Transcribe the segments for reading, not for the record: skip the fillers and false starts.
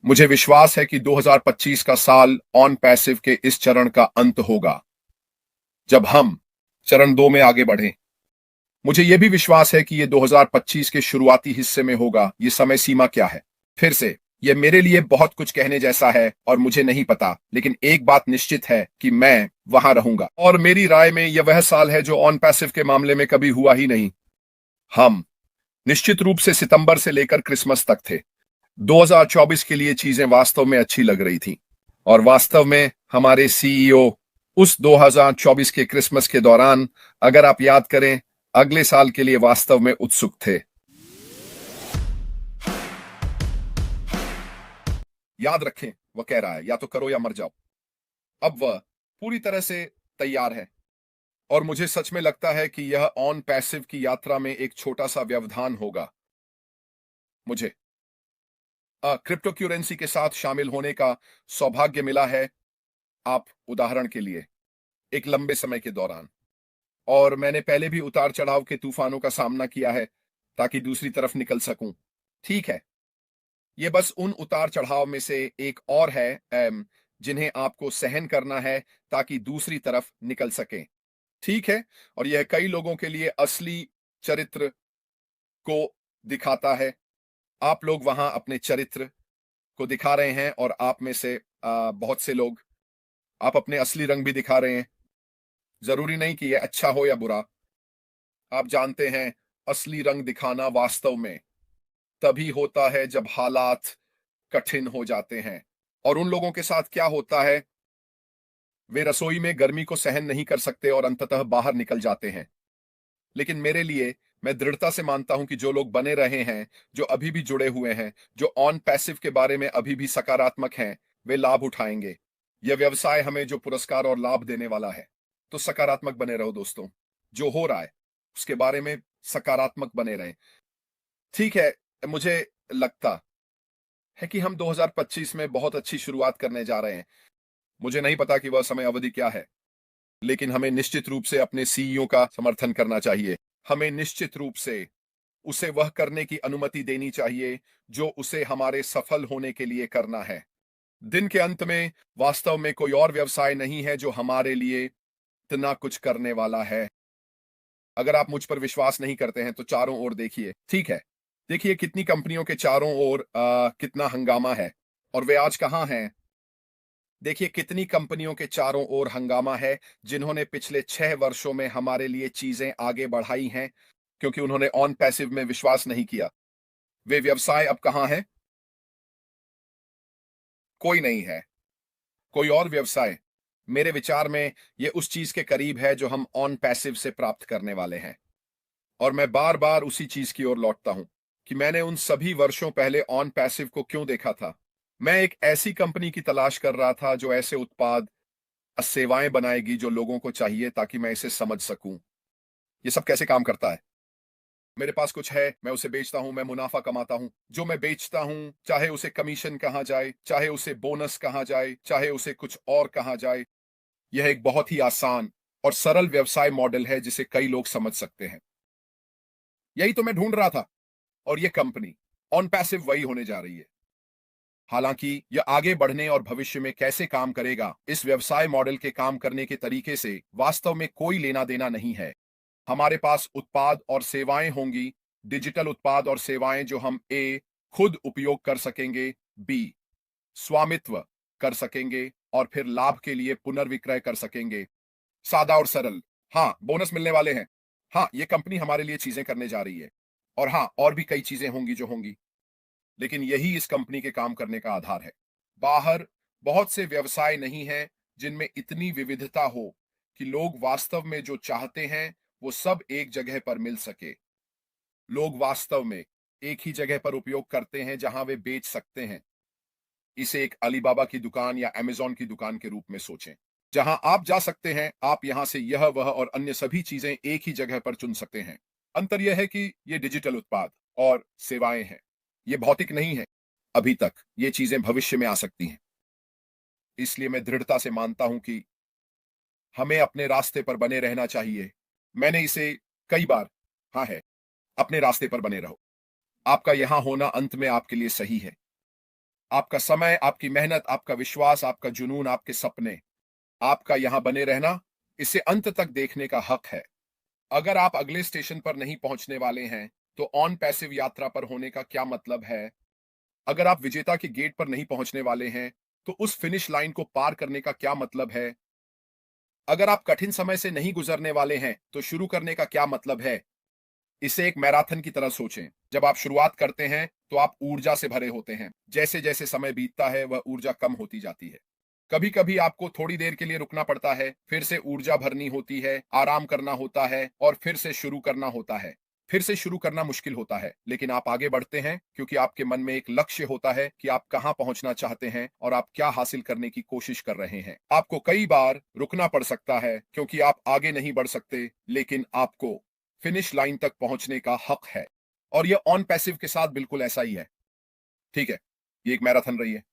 मुझे विश्वास है कि 2025 का साल ऑन पैसिव के इस चरण का अंत होगा जब हम चरण 2 में आगे बढ़ें। मुझे यह भी विश्वास है कि यह 2025 के शुरुआती हिस्से में होगा। ये समय सीमा क्या है? फिर से, यह मेरे लिए बहुत कुछ कहने जैसा है और मुझे नहीं पता, लेकिन एक बात निश्चित है कि मैं वहां रहूंगा और मेरी राय में यह वह साल है जो ऑन पैसिव के मामले में कभी हुआ ही नहीं। हम निश्चित रूप से सितंबर से लेकर क्रिसमस तक थे। 2024 के लिए चीजें वास्तव में अच्छी लग रही थी और वास्तव में हमारे सीईओ उस 2024 के क्रिसमस के दौरान, अगर आप याद करें, अगले साल के लिए वास्तव में उत्सुक थे। याद रखें, वह कह रहा है या तो करो या मर जाओ। अब वह पूरी तरह से तैयार है और मुझे सच में लगता है कि यह ऑन पैसिव की यात्रा में एक छोटा सा व्यवधान होगा। मुझे क्रिप्टो क्यूरेंसी के साथ शामिल होने का सौभाग्य मिला है, आप उदाहरण के लिए, एक लंबे समय के दौरान। और मैंने पहले भी उतार चढ़ाव के तूफानों का सामना किया है ताकि दूसरी तरफ निकल सकूं। ठीक है, ये बस उन उतार चढ़ाव में से एक और है जिन्हें आपको सहन करना है ताकि दूसरी तरफ निकल सकें। ठीक है, और यह कई लोगों के लिए असली चरित्र को दिखाता है। आप लोग वहां अपने चरित्र को दिखा रहे हैं और आप में से बहुत से लोग आप अपने असली रंग भी दिखा रहे हैं। जरूरी नहीं कि यह अच्छा हो या बुरा। आप जानते हैं, असली रंग दिखाना वास्तव में तभी होता है जब हालात कठिन हो जाते हैं। और उन लोगों के साथ क्या होता है, वे रसोई में गर्मी को सहन नहीं कर सकते और अंततः बाहर निकल जाते हैं। लेकिन मेरे लिए, मैं दृढ़ता से मानता हूं कि जो लोग बने रहे हैं, जो अभी भी जुड़े हुए हैं, जो ऑन पैसिव के बारे में अभी भी सकारात्मक हैं, वे लाभ उठाएंगे। यह व्यवसाय हमें जो पुरस्कार और लाभ देने वाला है। तो सकारात्मक बने रहो दोस्तों। जो हो रहा है उसके बारे में सकारात्मक बने रहें। ठीक है, मुझे लगता है कि हम 2025 में बहुत अच्छी शुरुआत करने जा रहे हैं। मुझे नहीं पता कि वह समय अवधि क्या है, लेकिन हमें निश्चित रूप से अपने सीईओ का समर्थन करना चाहिए। हमें निश्चित रूप से उसे वह करने की अनुमति देनी चाहिए जो उसे हमारे सफल होने के लिए करना है। दिन के अंत में वास्तव में कोई और व्यवसाय नहीं है जो हमारे लिए इतना कुछ करने वाला है। अगर आप मुझ पर विश्वास नहीं करते हैं तो चारों ओर देखिए। ठीक है, देखिए कितनी कंपनियों के चारों ओर कितना हंगामा है और वे आज कहां हैं। देखिए कितनी कंपनियों के चारों ओर हंगामा है जिन्होंने पिछले 6 वर्षों में हमारे लिए चीजें आगे बढ़ाई हैं क्योंकि उन्होंने ऑन पैसिव में विश्वास नहीं किया। वे व्यवसाय अब कहां हैं? कोई नहीं है। कोई और व्यवसाय, मेरे विचार में, यह उस चीज के करीब है जो हम ऑन पैसिव से प्राप्त करने वाले हैं। और मैं बार बार उसी चीज की ओर लौटता हूं कि मैंने उन सभी वर्षों पहले ऑन पैसिव को क्यों देखा था। मैं एक ऐसी कंपनी की तलाश कर रहा था जो ऐसे उत्पाद, सेवाएं बनाएगी जो लोगों को चाहिए, ताकि मैं इसे समझ सकूं ये सब कैसे काम करता है। मेरे पास कुछ है, मैं उसे बेचता हूं, मैं मुनाफा कमाता हूं। जो मैं बेचता हूं, चाहे उसे कमीशन कहा जाए, चाहे उसे बोनस कहा जाए, चाहे उसे कुछ और कहा जाए, यह एक बहुत ही आसान और सरल व्यवसाय मॉडल है जिसे कई लोग समझ सकते हैं। यही तो मैं ढूंढ रहा था और यह कंपनी ऑन पैसिव वही होने जा रही है। हालांकि यह आगे बढ़ने और भविष्य में कैसे काम करेगा, इस व्यवसाय मॉडल के काम करने के तरीके से वास्तव में कोई लेना देना नहीं है। हमारे पास उत्पाद और सेवाएं होंगी, डिजिटल उत्पाद और सेवाएं जो हम खुद उपयोग कर सकेंगे, बी स्वामित्व कर सकेंगे और फिर लाभ के लिए पुनर्विक्रय कर सकेंगे। सादा और सरल। हाँ, बोनस मिलने वाले हैं। हाँ, ये कंपनी हमारे लिए चीजें करने जा रही है। और हाँ, और भी कई चीजें होंगी जो होंगी, लेकिन यही इस कंपनी के काम करने का आधार है। बाहर बहुत से व्यवसाय नहीं हैं जिनमें इतनी विविधता हो कि लोग वास्तव में जो चाहते हैं वो सब एक जगह पर मिल सके। लोग वास्तव में एक ही जगह पर उपयोग करते हैं जहां वे बेच सकते हैं। इसे एक अलीबाबा की दुकान या अमेज़न की दुकान के रूप में सोचें, जहां आप जा सकते हैं, आप यहां से यह वह और अन्य सभी चीजें एक ही जगह पर चुन सकते हैं। अंतर यह है कि ये डिजिटल उत्पाद और सेवाएं हैं, ये भौतिक नहीं है। अभी तक ये चीजें भविष्य में आ सकती हैं। इसलिए मैं दृढ़ता से मानता हूं कि हमें अपने रास्ते पर बने रहना चाहिए। मैंने इसे कई बार, हाँ है, अपने रास्ते पर बने रहो। आपका यहां होना अंत में आपके लिए सही है। आपका समय, आपकी मेहनत, आपका विश्वास, आपका जुनून, आपके सपने, आपका यहां बने रहना, इसे अंत तक देखने का हक है। अगर आप अगले स्टेशन पर नहीं पहुंचने वाले हैं, तो ऑन पैसिव यात्रा पर होने का क्या मतलब है? अगर आप विजेता के गेट पर नहीं पहुंचने वाले हैं, तो उस फिनिश लाइन को पार करने का क्या मतलब है? अगर आप कठिन समय से नहीं गुजरने वाले हैं, तो शुरू करने का क्या मतलब है? इसे एक मैराथन की तरह सोचें। जब आप शुरुआत करते हैं, तो आप ऊर्जा से भरे होते हैं। जैसे-जैसे समय बीतता है, वह ऊर्जा कम होती जाती है। कभी-कभी आपको थोड़ी देर के लिए रुकना पड़ता है, फिर से ऊर्जा भरनी होती है, आराम करना होता है और फिर से शुरू करना होता है। फिर से शुरू करना मुश्किल होता है, लेकिन आप आगे बढ़ते हैं क्योंकि आपके मन में एक लक्ष्य होता है कि आप कहां पहुंचना चाहते हैं और आप क्या हासिल करने की कोशिश कर रहे हैं। आपको कई बार रुकना पड़ सकता है क्योंकि आप आगे नहीं बढ़ सकते, लेकिन आपको फिनिश लाइन तक पहुंचने का हक है। और यह ऑन पैसिव के साथ बिल्कुल ऐसा ही है। ठीक है, ये एक मैराथन रही है।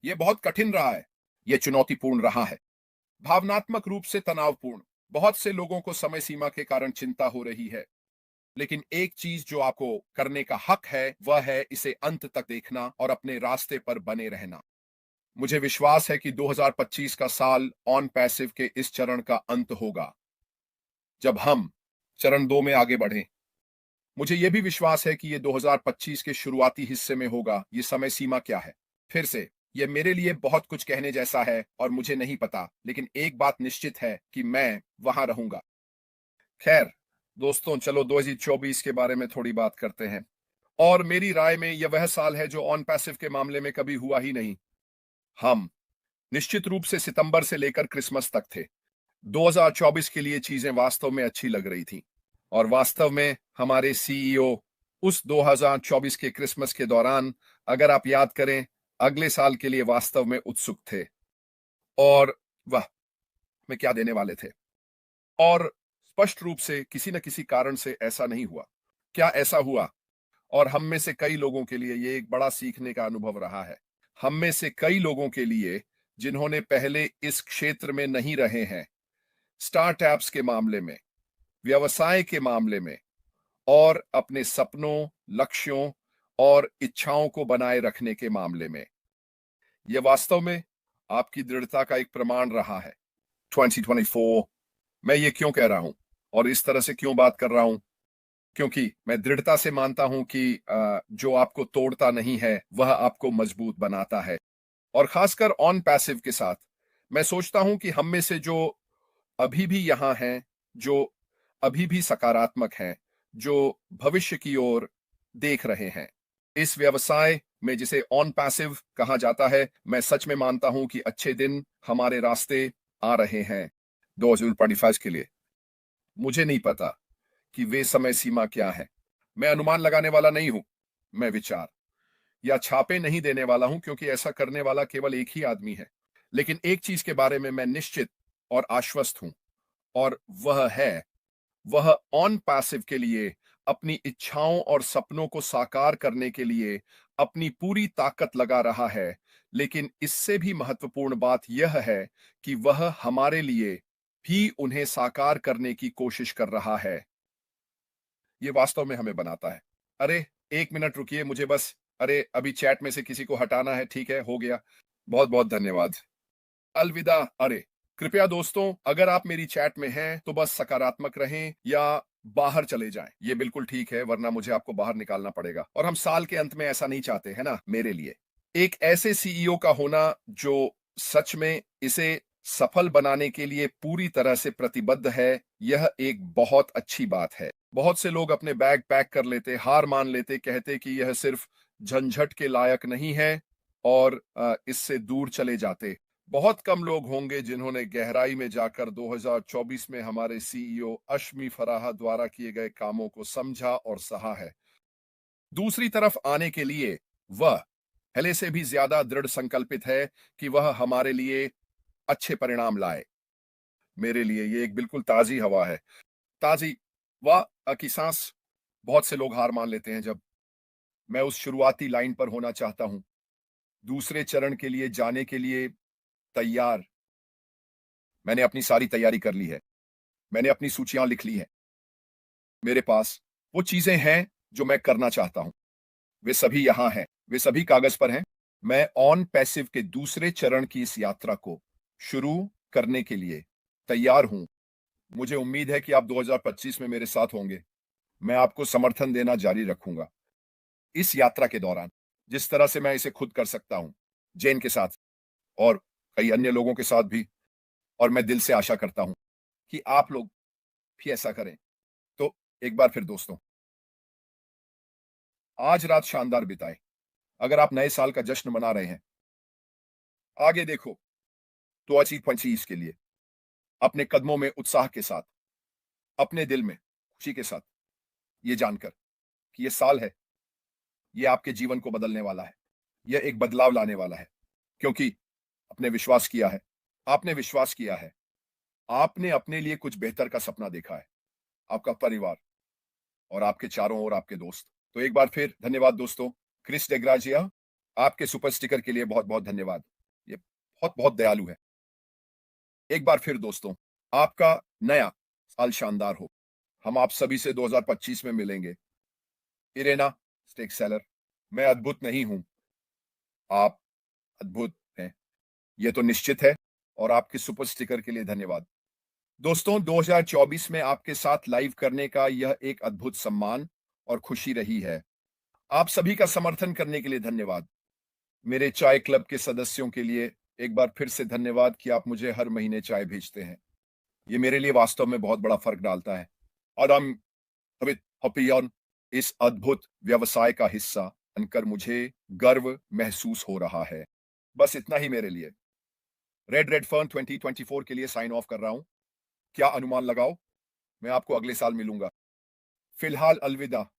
यह बहुत कठिन रहा है। यह चुनौतीपूर्ण रहा है। भावनात्मक रूप से तनावपूर्ण। बहुत से लोगों को समय सीमा के कारण चिंता हो रही है, लेकिन एक चीज जो आपको करने का हक है, वह है इसे अंत तक देखना और अपने रास्ते पर बने रहना। मुझे विश्वास है कि 2025 का साल ऑन पैसिव के इस चरण का अंत होगा, जब हम चरण 2 में आगे बढ़ें। मुझे यह भी विश्वास है कि यह 2025 के शुरुआती हिस्से में होगा। ये समय सीमा क्या है? फिर से, यह मेरे लिए बहुत कुछ कहने जैसा है और मुझे नहीं पता, लेकिन एक बात निश्चित है कि मैं वहां रहूंगा। खैर दोस्तों, चलो 2024 के बारे में थोड़ी बात करते हैं। और मेरी राय में यह वह साल है जो ऑन पैसिव के मामले में कभी हुआ ही नहीं। हम निश्चित रूप से सितंबर से लेकर क्रिसमस तक थे। 2024 के लिए चीजें वास्तव में अच्छी लग रही थी और वास्तव में हमारे सीईओ उस 2024 के क्रिसमस के दौरान, अगर आप याद करें, अगले साल के लिए वास्तव में उत्सुक थे और वह में क्या देने वाले थे। और स्पष्ट रूप से किसी न किसी कारण से ऐसा नहीं हुआ। क्या ऐसा हुआ? और हम में से कई लोगों के लिए ये एक बड़ा सीखने का अनुभव रहा है। हम में से कई लोगों के लिए जिन्होंने पहले इस क्षेत्र में नहीं रहे हैं, स्टार्टअप्स के मामले में, व्यवसाय के मामले में और अपने सपनों, लक्ष्यों और इच्छाओं को बनाए रखने के मामले में, यह वास्तव में आपकी दृढ़ता का एक प्रमाण रहा है। 2024, मैं ये क्यों कह रहा हूं और इस तरह से क्यों बात कर रहा हूं? क्योंकि मैं दृढ़ता से मानता हूं कि जो आपको तोड़ता नहीं है, वह आपको मजबूत बनाता है। और खासकर ऑन पैसिव के साथ मैं सोचता हूं कि हम में से जो अभी भी यहां हैं, जो अभी भी सकारात्मक हैं, जो भविष्य की ओर देख रहे हैं, इस व्यवसाय में जिसे ऑन पैसिव कहा जाता है, मैं सच में मानता हूं कि अच्छे दिन हमारे रास्ते आ रहे हैं 2025 के लिए। मुझे नहीं पता कि वे समय सीमा क्या है। मैं अनुमान लगाने वाला नहीं हूं। मैं विचार या छापे नहीं देने वाला हूं, क्योंकि ऐसा करने वाला केवल एक ही आदमी है। लेकिन एक चीज के बारे में मैं निश्चित और आश्वस्त हूं, और वह ऑन पैसिव के लिए अपनी इच्छाओं और सपनों को साकार करने के लिए अपनी पूरी ताकत लगा रहा है। लेकिन इससे भी महत्वपूर्ण बात यह है कि वह हमारे लिए भी उन्हें साकार करने की कोशिश कर रहा है। ये वास्तव में हमें बनाता है। अरे, 1 मिनट रुकिए, मुझे बस, अरे अभी चैट में से किसी को हटाना है। ठीक है, हो गया। बहुत बहुत धन्यवाद। अलविदा। अरे कृपया दोस्तों, अगर आप मेरी चैट में हैं तो बस सकारात्मक रहें या बाहर चले जाएं। ये बिल्कुल ठीक है, वरना मुझे आपको बाहर निकालना पड़ेगा और हम साल के अंत में ऐसा नहीं चाहते, है ना? मेरे लिए एक ऐसे सीईओ का होना जो सच में इसे सफल बनाने के लिए पूरी तरह से प्रतिबद्ध है, यह एक बहुत अच्छी बात है। बहुत से लोग अपने बैग पैक कर लेते, हार मान लेते, कहते कि यह सिर्फ झंझट के लायक नहीं है और इससे दूर चले जाते। बहुत कम लोग होंगे जिन्होंने गहराई में जाकर 2024 में हमारे सीईओ अश्मी फराह द्वारा किए गए कामों को समझा और सहा है। दूसरी तरफ आने के लिए वह पहले से भी ज्यादा दृढ़ संकल्पित है कि वह हमारे लिए अच्छे परिणाम लाए। मेरे लिए ये एक बिल्कुल ताजी हवा है। ताजी वाह की सांस। बहुत से लोग हार मान लेते हैं जब मैं उस शुरुआती लाइन पर होना चाहता हूं, दूसरे चरण के लिए जाने के लिए तैयार। मैंने अपनी सारी तैयारी कर ली है। मैंने अपनी सूचियां लिख ली हैं। मेरे पास वो चीजें हैं जो मैं करना चाहता हूं। वे सभी यहां हैं। वे सभी कागज पर हैं। मैं ऑन पैसिव के दूसरे चरण की इस यात्रा को शुरू करने के लिए तैयार हूं। मुझे उम्मीद है कि आप 2025 में मेरे साथ होंगे। मैं आपको समर्थन देना जारी रखूंगा इस यात्रा के दौरान, जिस तरह से मैं इसे खुद कर सकता हूं, जेन के साथ और कई अन्य लोगों के साथ भी। और मैं दिल से आशा करता हूं कि आप लोग भी ऐसा करें। तो एक बार फिर दोस्तों, आज रात शानदार बिताए। अगर आप नए साल का जश्न मना रहे हैं, आगे देखो, तो 2025 के लिए अपने कदमों में उत्साह के साथ, अपने दिल में खुशी के साथ, ये जानकर कि ये साल है, ये आपके जीवन को बदलने वाला है। यह एक बदलाव लाने वाला है, क्योंकि आपने विश्वास किया है। आपने विश्वास किया है। आपने अपने लिए कुछ बेहतर का सपना देखा है। आपका परिवार और आपके चारों ओर आपके दोस्त। तो एक बार फिर धन्यवाद दोस्तों। क्रिस डेग्राजिया, आपके सुपर स्टिकर के लिए बहुत बहुत धन्यवाद। ये बहुत बहुत दयालु है। एक बार फिर दोस्तों, आपका नया साल शानदार हो। हम आप सभी से 2025 में मिलेंगे। इरेना स्टेक सेलर, मैं अद्भुत नहीं हूं, आप अद्भुत हैं, ये तो निश्चित है। और आपके सुपर स्टिकर के लिए धन्यवाद दोस्तों। 2024 में आपके साथ लाइव करने का यह एक अद्भुत सम्मान और खुशी रही है। आप सभी का समर्थन करने के लिए धन्यवाद। मेरे चाय क्लब के सदस्यों के लिए एक बार फिर से धन्यवाद कि आप मुझे हर महीने चाय भेजते हैं। ये मेरे लिए वास्तव में बहुत बड़ा फर्क डालता है। और हम अमित हॉपियन, इस अद्भुत व्यवसाय का हिस्सा बनकर मुझे गर्व महसूस हो रहा है। बस इतना ही मेरे लिए। रेड रेड फर्न 2024 के लिए साइन ऑफ कर रहा हूं। क्या अनुमान लगाओ, मैं आपको अगले साल मिलूंगा। फिलहाल अलविदा।